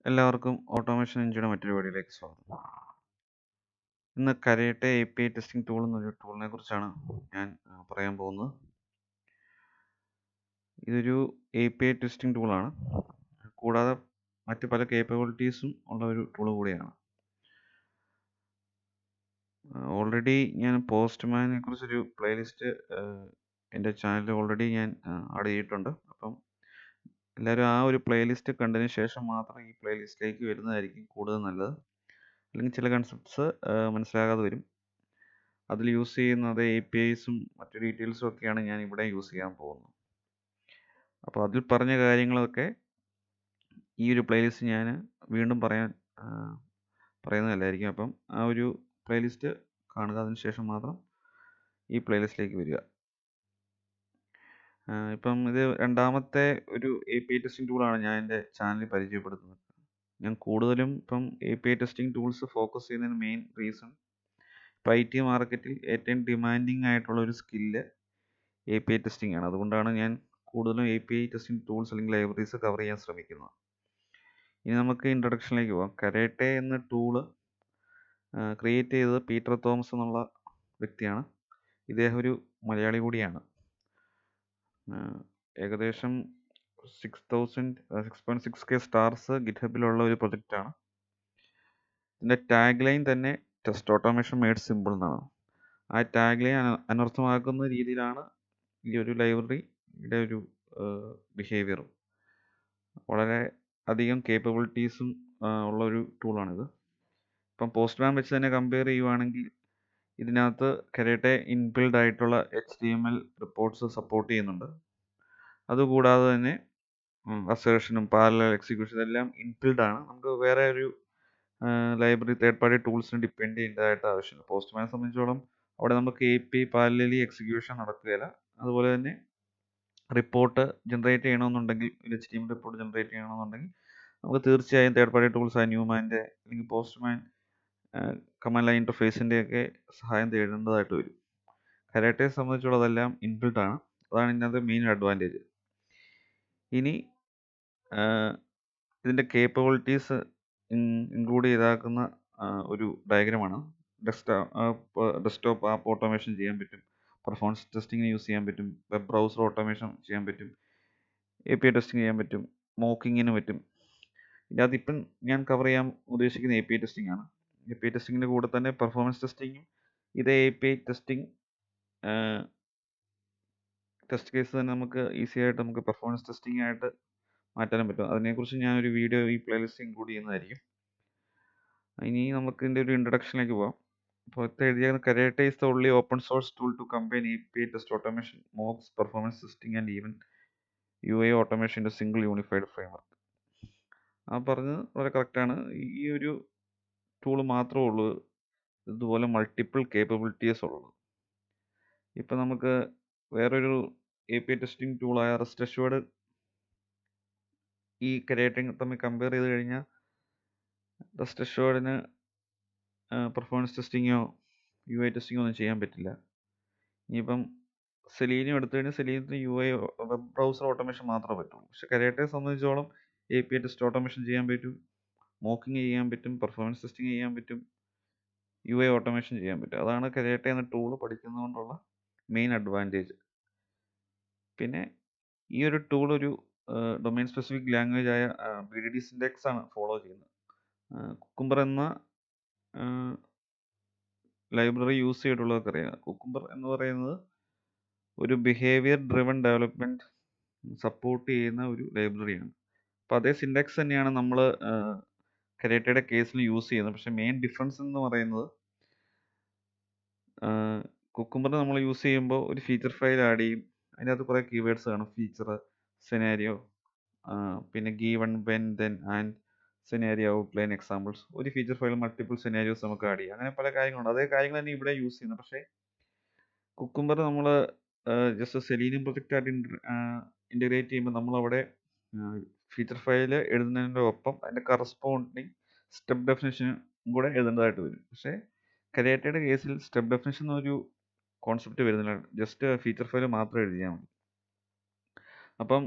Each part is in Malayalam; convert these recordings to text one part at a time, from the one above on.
എല്ലാവർക്കും ഓട്ടോമേഷൻ എഞ്ചിയുടെ മറ്റൊരു വീഡിയോയിലേക്ക് സ്വാഗതം. ഇന്ന് കരേട്ടെ API ടെസ്റ്റിംഗ് ടൂൾ എന്നൊരു ടൂളിനെ കുറിച്ചാണ് ഞാൻ പറയാൻ പോകുന്നത്. ഇതൊരു API ടെസ്റ്റിംഗ് ടൂളാണ്. കൂടാതെ മറ്റ് പല കേപ്പബിലിറ്റീസും ഉള്ള ഒരു ടൂൾ കൂടിയാണ്. ഓൾറെഡി ഞാൻ പോസ്റ്റ്മാനെ കുറിച്ചൊരു പ്ലേലിസ്റ്റ് എൻ്റെ ചാനലിൽ ഓൾറെഡി ഞാൻ ആഡ് ചെയ്തിട്ടുണ്ട്. അപ്പം എല്ലാവരും ആ ഒരു പ്ലേലിസ്റ്റ് കണ്ടതിന് ശേഷം മാത്രം ഈ പ്ലേലിസ്റ്റിലേക്ക് വരുന്നതായിരിക്കും കൂടുതൽ നല്ലത്. അല്ലെങ്കിൽ ചില കൺസെപ്റ്റ്സ് മനസ്സിലാകാതെ വരും. അതിൽ യൂസ് ചെയ്യുന്നത് APIസും മറ്റു ഡീറ്റെയിൽസും ഒക്കെയാണ് ഞാൻ ഇവിടെ യൂസ് ചെയ്യാൻ പോകുന്നത്. അപ്പോൾ അതിൽ പറഞ്ഞ കാര്യങ്ങളൊക്കെ ഈ ഒരു പ്ലേലിസ്റ്റ് ഞാൻ വീണ്ടും പറയുന്നതല്ലായിരിക്കും. അപ്പം ആ ഒരു പ്ലേലിസ്റ്റ് കാണുക, അതിനുശേഷം മാത്രം ഈ പ്ലേലിസ്റ്റിലേക്ക് വരിക. ഇപ്പം ഇത് രണ്ടാമത്തെ ഒരു API ടെസ്റ്റിംഗ് ടൂളാണ് ഞാൻ എൻ്റെ ചാനലിൽ പരിചയപ്പെടുത്തുന്നത്. ഞാൻ കൂടുതലും ഇപ്പം API ടെസ്റ്റിംഗ് ടൂൾസ് ഫോക്കസ് ചെയ്യുന്നതിന് മെയിൻ റീസൺ ഇപ്പം IT മാർക്കറ്റിൽ ഏറ്റവും ഡിമാൻഡിങ് ആയിട്ടുള്ള ഒരു സ്കില്ല് API ടെസ്റ്റിംഗ് ആണ്. അതുകൊണ്ടാണ് ഞാൻ കൂടുതലും API ടെസ്റ്റിംഗ് ടൂൾസ് അല്ലെങ്കിൽ ലൈബ്രറീസ് കവർ ചെയ്യാൻ ശ്രമിക്കുന്നത്. ഇനി നമുക്ക് ഇൻട്രൊഡക്ഷനിലേക്ക് പോകാം. കരേട്ടെ എന്ന ടൂള് ക്രിയേറ്റ് ചെയ്തത് പീറ്റർ തോമസ് എന്നുള്ള വ്യക്തിയാണ്. ഇദ്ദേഹം ഒരു മലയാളി കൂടിയാണ്. ഏകദേശം 6.6K സ്റ്റാർസ് ഗിറ്റ്ഹബിലുള്ള ഒരു പ്രൊജക്റ്റാണ്. ഇതിൻ്റെ ടാഗ് ലൈൻ തന്നെ ടെസ്റ്റ് ഓട്ടോമേഷൻ മെയ്ഡ് സിമ്പിൾ എന്നാണ്. ആ ടാഗ് ലൈൻ അനർത്ഥമാക്കുന്ന രീതിയിലാണ് ഈ ഒരു ലൈബ്രറിയുടെ ഒരു ബിഹേവിയറും. വളരെ അധികം കേപ്പബിലിറ്റീസും ഉള്ള ഒരു ടൂളാണിത്. ഇപ്പം പോസ്റ്റ്മാൻ വെച്ച് തന്നെ കമ്പയർ ചെയ്യുവാണെങ്കിൽ ഇതിനകത്ത് കരേട്ടെ ഇൻബിൽഡ് ആയിട്ടുള്ള HTML റിപ്പോർട്ട്സ് സപ്പോർട്ട് ചെയ്യുന്നുണ്ട്. അതുകൂടാതെ തന്നെ അസേർഷനും പാരലൽ എക്സിക്യൂഷൻ ഇതെല്ലാം ഇൻബിൽഡ് ആണ്. നമുക്ക് വേറെ ഒരു ലൈബ്രറി തേർഡ് പാർട്ടി ടൂൾസിന് ഡിപ്പെൻഡ് ചെയ്യേണ്ടതായിട്ട് ആവശ്യമില്ല. പോസ്റ്റ്മാനെ സംബന്ധിച്ചോളം അവിടെ നമുക്ക് API പാരലലി എക്സിക്യൂഷൻ നടക്കുകയില്ല. അതുപോലെ തന്നെ റിപ്പോർട്ട് ജനറേറ്റ് ചെയ്യണമെന്നുണ്ടെങ്കിൽ ഒരു HTML റിപ്പോർട്ട് ജനറേറ്റ് ചെയ്യണമെന്നുണ്ടെങ്കിൽ നമുക്ക് തീർച്ചയായും തേർഡ് പാർട്ടി ടൂൾസ് ആയ ന്യൂമാൻ്റെ അല്ലെങ്കിൽ പോസ്റ്റ്മാൻ കമാൻഡ് ലൈൻ ഇൻ്റർഫേസിൻ്റെ ഒക്കെ സഹായം തേടേണ്ടതായിട്ട് വരും. കരേട്ടയെ സംബന്ധിച്ചോളം അതെല്ലാം ഇൻബിൽഡ് ആണ്. അതാണ് ഇതിനകത്ത് മെയിൻ അഡ്വാൻറ്റേജ്. ഇനി ഇതിൻ്റെ കേപ്പബിലിറ്റീസ് ഇൻക്ലൂഡ് ചെയ്താക്കുന്ന ഒരു ഡയഗ്രമാണ്. ഡെസ്ക്ടോപ്പ് ആപ്പ് ഓട്ടോമേഷൻ ചെയ്യാൻ പറ്റും, പെർഫോമൻസ് ടെസ്റ്റിങ്ങിന് യൂസ് ചെയ്യാൻ പറ്റും, വെബ് ബ്രൗസർ ഓട്ടോമേഷൻ ചെയ്യാൻ പറ്റും, API ടെസ്റ്റിംഗ് ചെയ്യാൻ പറ്റും, മോക്കിങ്ങിന് പറ്റും. ഇതിനകത്ത് ഇപ്പം ഞാൻ കവർ ചെയ്യാൻ ഉദ്ദേശിക്കുന്ന API ടെസ്റ്റിംഗ് ആണ്. API ടെസ്റ്റിങ്ങിൻ്റെ കൂടെ തന്നെ പെർഫോമൻസ് ടെസ്റ്റിങ്ങും ഇതേ API ടെസ്റ്റിംഗ് ടെസ്റ്റ് കേസ് തന്നെ നമുക്ക് ഈസി ആയിട്ട് നമുക്ക് പെർഫോമൻസ് ടെസ്റ്റിംഗ് ആയിട്ട് മാറ്റാനും പറ്റും. അതിനെക്കുറിച്ച് ഞാനൊരു വീഡിയോ ഈ പ്ലേലിസ്റ്റ് ഇൻക്ലൂഡ് ചെയ്യുന്നതായിരിക്കും. ഇനി നമുക്ക് ഇതിൻ്റെ ഒരു ഇൻട്രൊഡക്ഷനിലേക്ക് പോകാം. അപ്പോൾ എഴുതിയ Karate is the only open source tool to combine API test automation, mocks, performance testing and even UI automation in a single unified framework. ആ പറഞ്ഞത് വളരെ കറക്റ്റാണ്. ഈ ഒരു ടൂൾ മാത്രമേ ഉള്ളൂ ഇതുപോലെ മൾട്ടിപ്പിൾ കേപ്പബിലിറ്റീസ് ഉള്ളത്. ഇപ്പം നമുക്ക് വേറൊരു API ടെസ്റ്റിംഗ് ടൂളായ റെസ്റ്റ് അഷ്വേർഡ് ഈ കരേറ്റയും തമ്മിൽ കമ്പയർ ചെയ്ത് കഴിഞ്ഞാൽ റെസ്റ്റ് അഷ്വേർഡിന് പെർഫോമൻസ് ടെസ്റ്റിങ്ങോ UI ടെസ്റ്റിങ്ങോ ഒന്നും ചെയ്യാൻ പറ്റില്ല. ഇനിയിപ്പം സെലീനിയം എടുത്തു കഴിഞ്ഞാൽ സെലീനിയത്തിന് UI വെബ് ബ്രൗസർ ഓട്ടോമേഷൻ മാത്രമേ പറ്റുള്ളൂ. പക്ഷെ കരേട്ടയെ സംബന്ധിച്ചോളം API ടെസ്റ്റ് ഓട്ടോമേഷൻ ചെയ്യാൻ പറ്റും, മോക്കിങ് ചെയ്യാൻ പറ്റും, പെർഫോമൻസ് ടെസ്റ്റിംഗ് ചെയ്യാൻ പറ്റും, UI ഓട്ടോമേഷൻ ചെയ്യാൻ പറ്റും. അതാണ് കരേട്ടെ എന്ന ടൂൾ പഠിക്കുന്നതുകൊണ്ടുള്ള മെയിൻ അഡ്വാൻറ്റേജ്. പിന്നെ ഈ ഒരു ടൂൾ ഒരു ഡൊമൈൻ സ്പെസിഫിക് ലാംഗ്വേജ് ആയ BDD സിൻടാക്സ് ആണ് ഫോളോ ചെയ്യുന്നത്. കുക്കുംബർ എന്ന ലൈബ്രറി യൂസ് ചെയ്തിട്ടുള്ളതൊക്കെ അറിയാം. കുക്കുംബർ എന്ന് പറയുന്നത് ഒരു ബിഹേവിയർ ഡ്രിവൺ ഡെവലപ്മെൻറ്റ് സപ്പോർട്ട് ചെയ്യുന്ന ഒരു ലൈബ്രറിയാണ്. അപ്പോൾ അതേ സിൻടാക്സ് തന്നെയാണ് നമ്മൾ കരേട്ടയുടെ കേസിൽ യൂസ് ചെയ്യുന്നത്. പക്ഷേ മെയിൻ ഡിഫറൻസ് എന്ന് പറയുന്നത് കുക്കുംബർ നമ്മൾ യൂസ് ചെയ്യുമ്പോൾ ഒരു ഫീച്ചർ ഫയൽ ആഡ് ചെയ്യും. അതിനകത്ത് കുറേ കീവേഡ്സ് കാണും. ഫീച്ചർ, സെനാരിയോ, പിന്നെ given, when, then, and, scenario, outline, examples. ഒരു ഫീച്ചർ ഫയൽ മൾട്ടിപ്പിൾ സെനാരിയോസ് നമുക്ക് ആഡ് ചെയ്യാം. അങ്ങനെ പല കാര്യങ്ങളുണ്ട്. അതേ കാര്യങ്ങൾ തന്നെ ഇവിടെ യൂസ് ചെയ്യുന്നത്. പക്ഷേ കുക്കുംബർ നമ്മൾ ജസ്റ്റ് സെലീനിയം പ്രൊജക്റ്റ് ആയിട്ട് ഇൻ്റഗ്രേറ്റ് ചെയ്യുമ്പോൾ നമ്മളവിടെ ഫീച്ചർ ഫയൽ എഴുതുന്നതിൻ്റെ ഒപ്പം അതിൻ്റെ കറസ്പോണ്ടിങ് സ്റ്റെപ്പ് ഡെഫിനിഷനും കൂടെ എഴുതേണ്ടതായിട്ട് വരും. പക്ഷേ കരേട്ടയുടെ കേസിൽ സ്റ്റെപ്പ് ഡെഫിനിഷൻ എന്നൊരു കോൺസെപ്റ്റ് വരുന്നില്ല. ജസ്റ്റ് ഫീച്ചർ ഫയൽ മാത്രം എഴുതിയാൽ മതി. അപ്പം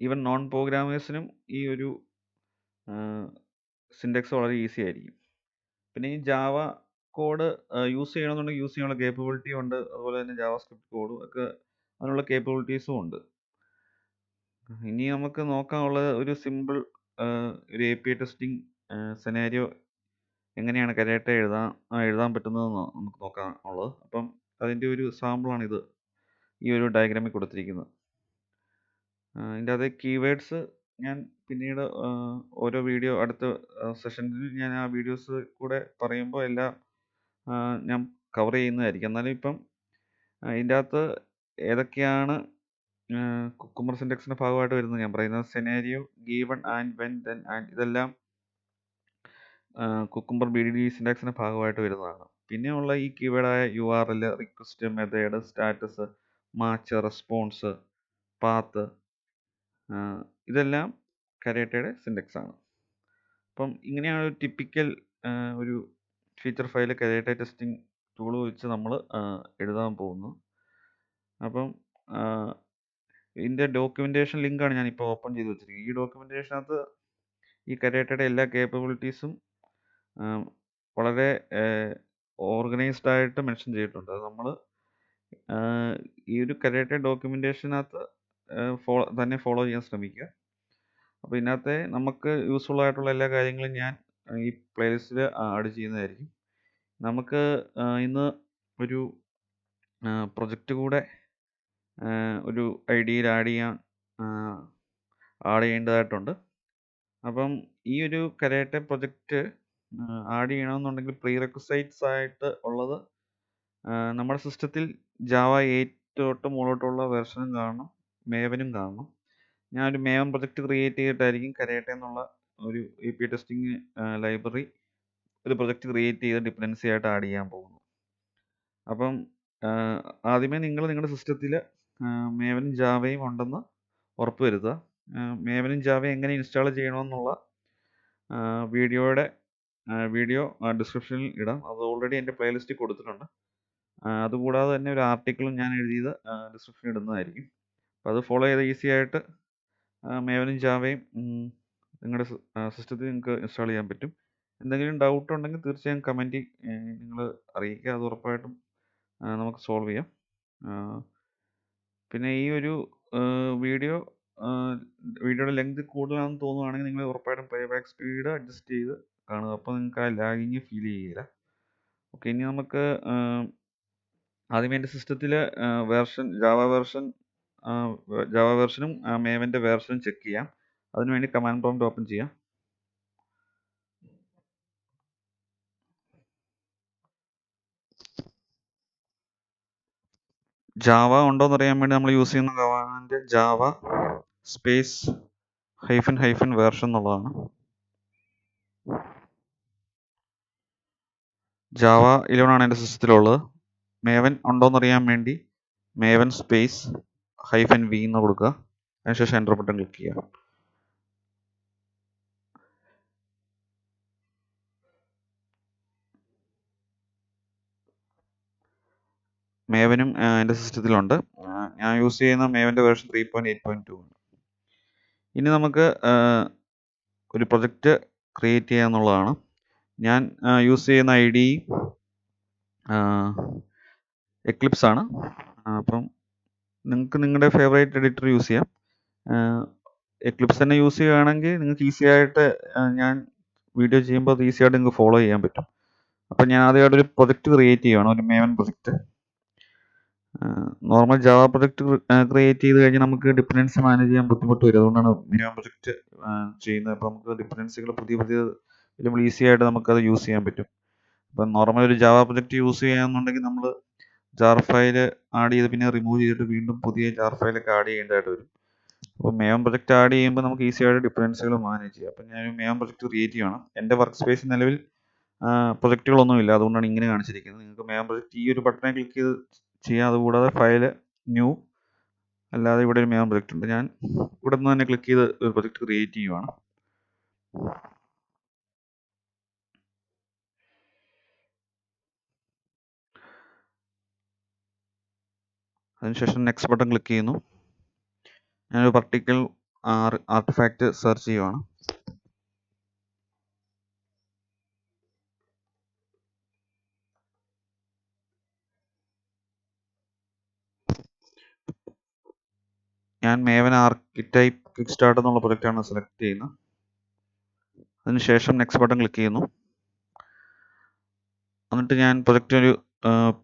ഈവൻ നോൺ പ്രോഗ്രാമേഴ്സിനും ഈ ഒരു സിൻഡെക്സ് വളരെ ഈസി ആയിരിക്കും. പിന്നെ ഈ ജാവ കോഡ് യൂസ് ചെയ്യണമെന്നുണ്ടെങ്കിൽ യൂസ് ചെയ്യാനുള്ള കേപ്പബിലിറ്റി ഉണ്ട്. അതുപോലെ തന്നെ ജാവാസ്ക്രിപ്റ്റ് കോഡും ഒക്കെ അതിനുള്ള കേപ്പബിലിറ്റീസും ഉണ്ട്. ഇനി നമുക്ക് നോക്കാനുള്ളത് ഒരു സിമ്പിൾ ഒരു API ടെസ്റ്റിംഗ് സെനാരിയോ എങ്ങനെയാണ് കരേട്ട എഴുതാൻ പറ്റുന്നതെന്ന് നമുക്ക് നോക്കാനുള്ളത്. അപ്പം അതിൻ്റെ ഒരു സാമ്പിളാണിത് ഈ ഒരു ഡയഗ്രാമിൽ കൊടുത്തിരിക്കുന്നത്. ഇതിൻ്റെ അത് കീവേഡ്സ് ഞാൻ പിന്നീട് ഓരോ വീഡിയോ അടുത്ത സെഷനിൽ ഞാൻ ആ വീഡിയോസ് കൂടെ പറയുമ്പോൾ എല്ലാം ഞാൻ കവർ ചെയ്യുന്നതായിരിക്കും. എന്നാലും ഇപ്പം ഇതിൻ്റെ അകത്ത് ഏതൊക്കെയാണ് കുക്കുംബർ സിൻഡെക്സിൻ്റെ ഭാഗമായിട്ട് വരുന്നത് ഞാൻ പറയുന്നത്. Scenario, given, and, when, then, and ഇതെല്ലാം കുക്കുംബർ BDD സിൻഡെക്സിൻ്റെ ഭാഗമായിട്ട് വരുന്നതാണ്. പിന്നെയുള്ള ഈ കീവേഡായ URL, request, method, status, match, response, path, ഇതെല്ലാം കരേട്ടയുടെ സിൻഡെക്സ് ആണ്. അപ്പം ഇങ്ങനെയാണ് ഒരു ടിപ്പിക്കൽ ഒരു ഫീച്ചർ ഫയൽ കരേട്ട ടെസ്റ്റിംഗ് ടൂൾ വെച്ച് നമ്മൾ എഴുതാൻ പോകുന്നു. അപ്പം ഇതിൻ്റെ ഡോക്യുമെൻറ്റേഷൻ ലിങ്കാണ് ഞാനിപ്പോൾ ഓപ്പൺ ചെയ്ത് വെച്ചിരിക്കുന്നത്. ഈ ഡോക്യുമെൻറ്റേഷനകത്ത് ഈ കരേട്ടയുടെ എല്ലാ കേപ്പബിലിറ്റീസും വളരെ ഓർഗനൈസ്ഡ് ആയിട്ട് മെൻഷൻ ചെയ്തിട്ടുണ്ട്. അത് നമ്മൾ ഈ ഒരു കരേട്ട ഡോക്യുമെൻറ്റേഷനകത്ത് തന്നെ ഫോളോ ചെയ്യാൻ ശ്രമിക്കുക. അപ്പോൾ ഇതിനകത്തെ നമുക്ക് യൂസ്ഫുൾ ആയിട്ടുള്ള എല്ലാ കാര്യങ്ങളും ഞാൻ ഈ പ്ലേലിസ്റ്റിൽ ആഡ് ചെയ്യുന്നതായിരിക്കും. നമുക്ക് ഇന്ന് ഒരു പ്രൊജക്റ്റ് കൂടെ ഒരു ഐഡിയയിൽ ആഡ് ചെയ്യേണ്ടതായിട്ടുണ്ട്. അപ്പം ഈ ഒരു കരേട്ട പ്രൊജക്റ്റ് ആഡ് ചെയ്യണമെന്നുണ്ടെങ്കിൽ പ്രീറെക്വിസൈറ്റ്സ് ആയിട്ട് ഉള്ളത് നമ്മുടെ സിസ്റ്റത്തിൽ ജാവ 8 തൊട്ട് മുകളിലോട്ടുള്ള വെർഷനും കാണണം, മേവനും കാണണം. ഞാനൊരു മേവൻ പ്രൊജക്റ്റ് ക്രിയേറ്റ് ചെയ്തിട്ടായിരിക്കും കരേട്ട എന്നുള്ള ഒരു API ടെസ്റ്റിംഗ് ലൈബ്രറി ഒരു പ്രൊജക്റ്റ് ക്രിയേറ്റ് ചെയ്ത് ഡിപ്പെൻഡൻസി ആയിട്ട് ആഡ് ചെയ്യാൻ പോകുന്നു. അപ്പം ആദ്യമേ നിങ്ങൾ നിങ്ങളുടെ സിസ്റ്റത്തിൽ മേവനും ജാവയും ഉണ്ടെന്ന് ഉറപ്പ് വരുത്തുക. മേവനും ജാവയും എങ്ങനെ ഇൻസ്റ്റാൾ ചെയ്യണമെന്നുള്ള വീഡിയോ ഡിസ്ക്രിപ്ഷനിൽ ഇടാം. അത് ഓൾറെഡി എൻ്റെ പ്ലേലിസ്റ്റിൽ കൊടുത്തിട്ടുണ്ട്. അതുകൂടാതെ തന്നെ ഒരു ആർട്ടിക്കിളും ഞാൻ എഴുതിയത് ഡിസ്ക്രിപ്ഷനിൽ ഇടുന്നതായിരിക്കും. അപ്പോൾ അത് ഫോളോ ചെയ്ത് ഈസി ആയിട്ട് മേവനും ജാവയും നിങ്ങളുടെ സിസ്റ്റത്തിൽ നിങ്ങൾക്ക് ഇൻസ്റ്റാൾ ചെയ്യാൻ പറ്റും. എന്തെങ്കിലും ഡൗട്ട് ഉണ്ടെങ്കിൽ തീർച്ചയായും കമൻറ്റ് നിങ്ങൾ അറിയിക്കുക. അത് ഉറപ്പായിട്ടും നമുക്ക് സോൾവ് ചെയ്യാം. പിന്നെ ഈ ഒരു വീഡിയോയുടെ ലെങ്ത് കൂടുതലാണെന്ന് തോന്നുവാണെങ്കിൽ നിങ്ങൾ ഉറപ്പായിട്ടും പ്ലേബാക്ക് സ്പീഡ് അഡ്ജസ്റ്റ് ചെയ്ത് കാണുക. അപ്പോൾ നിങ്ങൾക്ക് ആ ലാഗിങ് ഫീൽ ചെയ്യില്ല. ഓക്കെ, ഇനി നമുക്ക് ആദ്യമേ എൻ്റെ സിസ്റ്റത്തിൽ ജാവ വെർഷനും മേവൻ്റെ വേർഷനും ചെക്ക് ചെയ്യാം. അതിനുവേണ്ടി കമാൻഡ് പ്രോംപ്റ്റ് ഓപ്പൺ ചെയ്യാം. ജാവ ഉണ്ടോയെന്ന് അറിയാൻ വേണ്ടി നമ്മൾ യൂസ് ചെയ്യുന്ന കമാൻഡ് ജാവ സ്പേസ് --- വേർഷൻ എന്നുള്ളതാണ്. ജാവ 11 ആണ് എൻ്റെ സിസ്റ്റത്തിലുള്ളത്. മേവൻ ഉണ്ടോയെന്ന് അറിയാൻ വേണ്ടി മേവൻ സ്പേസ് -v എന്ന് കൊടുക്കുക. അതിനുശേഷം എൻ്റർ ബട്ടൺ ക്ലിക്ക് ചെയ്യുക. മേവനും എൻ്റെ സിസ്റ്റത്തിലുണ്ട്. ഞാൻ യൂസ് ചെയ്യുന്ന മേവൻ്റെ വേർഷൻ 3.8.2 ആണ്. ഇനി നമുക്ക് ഒരു പ്രൊജക്റ്റ് ക്രിയേറ്റ് ചെയ്യുക എന്നുള്ളതാണ്. ഞാൻ യൂസ് ചെയ്യുന്ന IDE എക്ലിപ്സ് ആണ്. അപ്പം നിങ്ങൾക്ക് നിങ്ങളുടെ ഫേവറേറ്റ് എഡിറ്റർ യൂസ് ചെയ്യാം. എക്ലിപ്സ് തന്നെ യൂസ് ചെയ്യുകയാണെങ്കിൽ നിങ്ങൾക്ക് ഈസി ആയിട്ട് ഞാൻ വീഡിയോ ചെയ്യുമ്പോൾ അത് ഈസി ആയിട്ട് നിങ്ങൾക്ക് ഫോളോ ചെയ്യാൻ പറ്റും. അപ്പം ഞാൻ ആദ്യമായിട്ട് ഒരു പ്രൊജക്റ്റ് ക്രിയേറ്റ് ചെയ്യുകയാണ്, ഒരു മേവൻ project. Normal Java project create ചെയ്ത് കഴിഞ്ഞാൽ നമുക്ക് ഡിപ്പെൻഡൻസി മാനേജ് ചെയ്യാൻ ബുദ്ധിമുട്ട് വരും. അതുകൊണ്ടാണ് മേവൻ പ്രൊജക്റ്റ് ചെയ്യുന്നത്. അപ്പോൾ നമുക്ക് ഡിപ്പെൻഡൻസികൾ പുതിയ നമ്മൾ ഈസി ആയിട്ട് നമുക്കത് യൂസ് ചെയ്യാൻ പറ്റും. അപ്പം നോർമൽ ഒരു ജാവ പ്രൊജക്റ്റ് യൂസ് ചെയ്യുകയാണെന്നുണ്ടെങ്കിൽ നമ്മൾ ജാർ ഫയൽ ആഡ് ചെയ്ത് പിന്നെ റിമൂവ് ചെയ്തിട്ട് വീണ്ടും പുതിയ ജാർ ഫയലൊക്കെ ആഡ് ചെയ്യേണ്ടതായിട്ട് വരും. അപ്പോൾ മേവൻ പ്രൊജക്റ്റ് ആഡ് ചെയ്യുമ്പോൾ നമുക്ക് ഈസി ആയിട്ട് ഡിപ്പെൻഡൻസികൾ മാനേജ് ചെയ്യാം. അപ്പം ഞാൻ മേവൻ പ്രൊജക്റ്റ് ക്രിയേറ്റ് ചെയ്യണം. എൻ്റെ വർക്ക് സ്പേസിൽ നിലവിൽ പ്രൊജക്റ്റുകളൊന്നുമില്ല, അതുകൊണ്ടാണ് ഇങ്ങനെ കാണിച്ചിരിക്കുന്നത്. നിങ്ങൾക്ക് മേവൻ പ്രൊജക്റ്റ് ഈ ഒരു ബട്ടനെ ക്ലിക്ക് ചെയ്ത് ചെയ്യാം. അതുകൂടാതെ ഫയൽ ന്യൂ അല്ലാതെ ഇവിടെ ഒരു മേവൻ പ്രൊജക്റ്റ് ഉണ്ട്. ഞാൻ ഇവിടെ നിന്ന് തന്നെ ക്ലിക്ക് ചെയ്ത് ഒരു പ്രൊജക്റ്റ് ക്രിയേറ്റ് ചെയ്യുവാണ്. അതിനുശേഷം നെക്സ്റ്റ് ബട്ടൺ ക്ലിക്ക് ചെയ്യുന്നു. ഞാനൊരു പർട്ടിക്കുലർ ആർട്ടിഫാക്റ്റ് സെർച്ച് ചെയ്യുവാണ്. ഞാൻ മേവൻ ആർക്കിടൈപ്പ് ക്വിക്ക് സ്റ്റാർട്ട് എന്നുള്ള പ്രൊജക്റ്റാണ് സെലക്ട് ചെയ്യുന്നത്. അതിനുശേഷം നെക്സ്റ്റ് ബട്ടൺ ക്ലിക്ക് ചെയ്യുന്നു. എന്നിട്ട് ഞാൻ പ്രൊജക്റ്റിനൊരു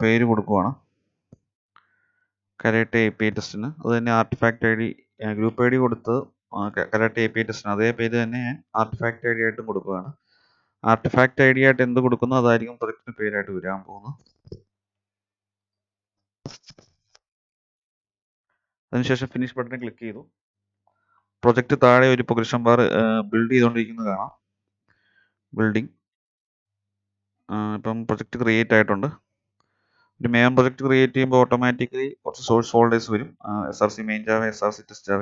പേര് കൊടുക്കുവാണ്, കരാട്ടെ API ടെസ്റ്റിന്. അത് തന്നെ ആർട്ടിഫാക്റ്റ് ID, ഗ്രൂപ്പ് ID കൊടുത്ത് കരാട്ടെ API ടെസ്റ്റിന് അതേ പേര് തന്നെ ഞാൻ ആർട്ടിഫാക്റ്റ് ID ആയിട്ടും കൊടുക്കുകയാണ്. ആർട്ടിഫാക്റ്റ് ID ആയിട്ട് എന്ത് കൊടുക്കുന്നു അതായിരിക്കും പ്രൊജക്റ്റിന് പേരായിട്ട് വരാൻ പോകുന്നത്. അതിനുശേഷം ഫിനിഷ് ബട്ടൺ ക്ലിക്ക് ചെയ്തു. പ്രൊജക്റ്റ് താഴെ ഒരു പ്രൊഗ്രഷൻ ബാർ ബിൽഡ് ചെയ്തുകൊണ്ടിരിക്കുന്നത് കാണാം. ബിൽഡിംഗ് ഇപ്പം പ്രൊജക്റ്റ് ക്രിയേറ്റ് ആയിട്ടുണ്ട്. ഒരു മെയിൻ പ്രൊജക്റ്റ് ക്രിയേറ്റ് ചെയ്യുമ്പോൾ ഓട്ടോമാറ്റിക്കലി കുറച്ച് സോഴ്സ് ഫോൾഡേഴ്സ് വരും. SRC main Java, SRC test Java.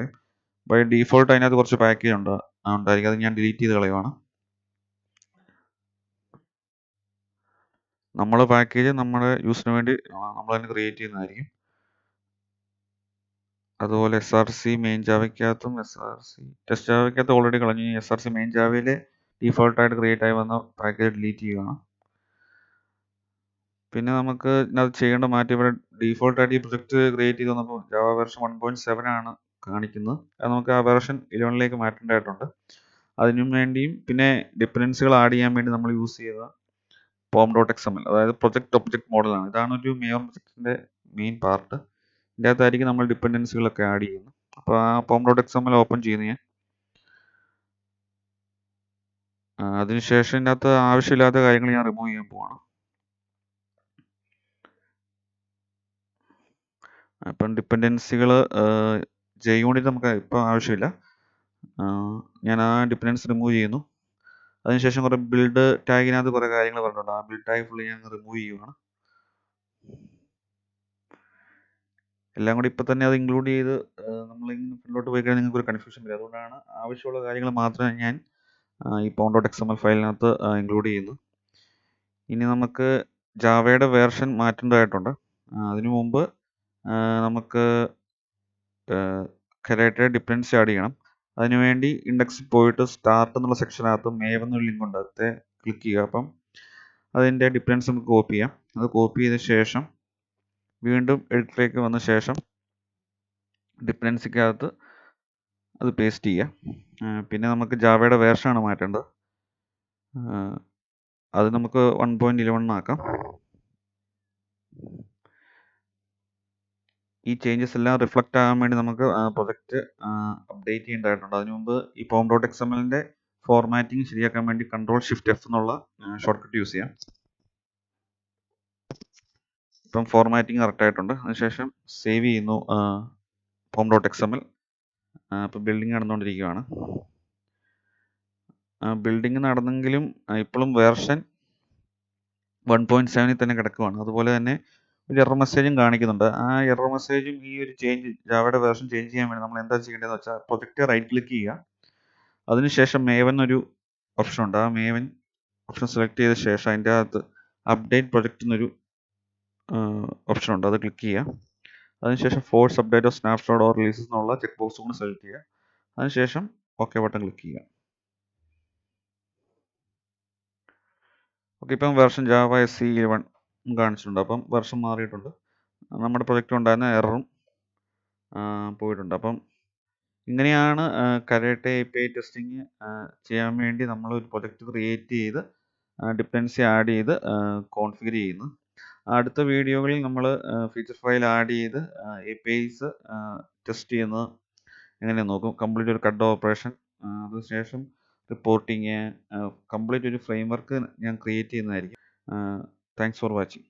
By default അതിനകത്ത് കുറച്ച് പാക്കേജ് ഉണ്ടായിരിക്കും. അത് ഞാൻ ഡിലീറ്റ് ചെയ്ത് കളയുവാണ്. നമ്മൾ പാക്കേജ് നമ്മുടെ യൂസിന് വേണ്ടി നമ്മൾ തന്നെ ക്രിയേറ്റ് ചെയ്യുന്നതായിരിക്കും. അതുപോലെ SRC മെയിൻ ജാവയ്ക്കകത്തും SRC ടെസ്റ്റ് ജാവയ്ക്കകത്ത് ഓൾറെഡി കളഞ്ഞു. SRC മെയിൻ ജാവയിൽ ഡീഫോൾട്ടായിട്ട് ക്രിയേറ്റ് ആയി വന്ന പാക്കേജ് ഡിലീറ്റ് ചെയ്യുകയാണ്. പിന്നെ നമുക്ക് അത് ചെയ്യേണ്ട മാറ്റം, ഇവിടെ ഡീഫോൾട്ടായിട്ട് ഈ പ്രൊജക്റ്റ് ക്രിയേറ്റ് ചെയ്ത് വന്നപ്പോൾ ജാവ വെർഷൻ 1.7 ആണ് കാണിക്കുന്നത്. അത് നമുക്ക് ആ വെർഷൻ 11ലേക്ക് മാറ്റേണ്ടതായിട്ടുണ്ട്. അതിനും വേണ്ടിയും പിന്നെ ഡിപ്പെൻഡൻസികൾ ആഡ് ചെയ്യാൻ വേണ്ടി നമ്മൾ യൂസ് ചെയ്ത pom.xml, അതായത് പ്രൊജക്റ്റ് ഒബ്ജക്റ്റ് മോഡലാണ്. ഇതാണ് ഒരു മെയിൻ പ്രൊജക്റ്റിൻ്റെ മെയിൻ പാർട്ട്. ഇതിൻ്റെ അകത്തായിരിക്കും നമ്മൾ ഡിപ്പെൻഡൻസികളൊക്കെ ആഡ് ചെയ്യുന്നത്. അപ്പോൾ ആ pom.xml ഓപ്പൺ ചെയ്യുന്ന ഞാൻ അതിനുശേഷം ഇതിൻ്റെ അകത്ത് ആവശ്യമില്ലാത്ത കാര്യങ്ങൾ ഞാൻ റിമൂവ് ചെയ്യാൻ പോവാണ്. അപ്പം ഡിപ്പെൻഡൻസികൾ JUnit നമുക്ക് ഇപ്പം ആവശ്യമില്ല. ഞാൻ ആ ഡിപ്പെൻഡൻസി റിമൂവ് ചെയ്യുന്നു. അതിനുശേഷം കുറേ ബിൽഡ് ടാഗിനകത്ത് കുറേ കാര്യങ്ങൾ പറഞ്ഞിട്ടുണ്ട്. ആ ബിൽഡ് ടാഗ് ഫുള്ളി ഞാൻ റിമൂവ് ചെയ്യുകയാണ്. എല്ലാം കൂടി ഇപ്പം തന്നെ അത് ഇൻക്ലൂഡ് ചെയ്ത് നമ്മൾ മുന്നോട്ട് പോയി കഴിഞ്ഞാൽ നിങ്ങൾക്ക് ഒരു കൺഫ്യൂഷൻ വരും. അതുകൊണ്ടാണ് ആവശ്യമുള്ള കാര്യങ്ങൾ മാത്രമേ ഞാൻ ഈ pom.xml ഫയലിനകത്ത് ഇൻക്ലൂഡ് ചെയ്യുന്നു. ഇനി നമുക്ക് ജാവയുടെ വേർഷൻ മാറ്റേണ്ടതായിട്ടുണ്ട്. അതിനു മുമ്പ് നമുക്ക് കരാട്ടെ ഡിപ്പെൻഡൻസി ആഡ് ചെയ്യണം. അതിനുവേണ്ടി ഇൻഡെക്സിൽ പോയിട്ട് സ്റ്റാർട്ട് എന്നുള്ള സെക്ഷനകത്ത് മേവ് എന്നൊരു ലിങ്ക് ഉണ്ട്, അത് ക്ലിക്ക് ചെയ്യുക. അപ്പം അതിൻ്റെ ഡിപ്പെൻഡൻസി നമുക്ക് കോപ്പി ചെയ്യാം. അത് കോപ്പി ചെയ്ത ശേഷം വീണ്ടും എഡിറ്റിലേക്ക് വന്ന ശേഷം ഡിപ്പെൻഡൻസിക്കകത്ത് അത് പേസ്റ്റ് ചെയ്യുക. പിന്നെ നമുക്ക് ജാവയുടെ വേർഷനാണ് മാറ്റേണ്ടത്. അത് നമുക്ക് 1.11 ആക്കാം. ഈ ചേഞ്ചസ് എല്ലാം റിഫ്ലക്റ്റ് ആകാൻ വേണ്ടി നമുക്ക് പ്രൊജക്റ്റ് അപ്ഡേറ്റ് ചെയ്യേണ്ടതായിട്ടുണ്ട്. അതിനു മുമ്പ് ഈ pom.xmlന്റെ ഫോർമാറ്റിംഗ് ശരിയാക്കാൻ വേണ്ടി Ctrl+Shift+F എന്നുള്ള ഷോർട്ട് കട്ട് യൂസ് ചെയ്യാം. ഇപ്പം ഫോർമാറ്റിംഗ് കറക്റ്റ് ആയിട്ടുണ്ട്. അതിനുശേഷം സേവ് ചെയ്യുന്നു pom.xml. ഇപ്പം ബിൽഡിംഗ് നടന്നുകൊണ്ടിരിക്കുകയാണ്. ബിൽഡിംഗ് നടന്നെങ്കിലും ഇപ്പോഴും വേർഷൻ 1.7 തന്നെ കിടക്കുകയാണ്. അതുപോലെ തന്നെ ഒരു എറർ മെസ്സേജും കാണിക്കുന്നുണ്ട്. ആ എറർ മെസ്സേജും ഈ ഒരു ചേഞ്ച് ജാവയുടെ വേർഷൻ ചേഞ്ച് ചെയ്യാൻ വേണ്ടി നമ്മൾ എന്താ ചെയ്യേണ്ടതെന്ന് വെച്ചാൽ പ്രൊജക്റ്റ് റൈറ്റ് ക്ലിക്ക് ചെയ്യുക. അതിനുശേഷം മേവൻ ഒരു ഓപ്ഷൻ ഉണ്ട്. ആ മേവൻ ഓപ്ഷൻ സെലക്ട് ചെയ്ത ശേഷം അതിൻ്റെ അകത്ത് അപ്ഡേറ്റ് പ്രൊജക്റ്റ് എന്നൊരു ഓപ്ഷൻ ഉണ്ട്, അത് ക്ലിക്ക് ചെയ്യുക. അതിനുശേഷം force update of snapshot or releases എന്നുള്ള ചെക്ക് ബോക്സ് കൂടി സെലക്ട് ചെയ്യുക. അതിനുശേഷം ഓക്കെ ബട്ടൺ ക്ലിക്ക് ചെയ്യുക. ഓക്കെ, ഇപ്പം വെർഷൻ ജാവ SE 11 കാണിച്ചിട്ടുണ്ട്. അപ്പം വെർഷൻ മാറിയിട്ടുണ്ട്. നമ്മുടെ പ്രൊജക്റ്റ് ഉണ്ടായിരുന്ന എററും പോയിട്ടുണ്ട്. അപ്പം ഇങ്ങനെയാണ് കരാട്ടെ API ടെസ്റ്റിംഗ് ചെയ്യാൻ വേണ്ടി നമ്മൾ ഒരു പ്രൊജക്റ്റ് ക്രിയേറ്റ് ചെയ്ത് ഡിപ്പെൻഡൻസി ആഡ് ചെയ്ത് കോൺഫിഗർ ചെയ്യുന്നു. അടുത്ത വീഡിയോകളിൽ നമ്മൾ ഫീച്ചർ ഫയൽ ആഡ് ചെയ്ത് APIs ടെസ്റ്റ് ചെയ്യുന്നത് എങ്ങനെയാണെന്ന് നോക്കും. കംപ്ലീറ്റ് ഒരു കട്ട് ഓപ്പറേഷൻ, അതിനുശേഷം റിപ്പോർട്ടിങ്, കംപ്ലീറ്റ് ഒരു ഫ്രെയിം വർക്ക് ഞാൻ ക്രിയേറ്റ് ചെയ്യുന്നതായിരിക്കും. Thanks for watching.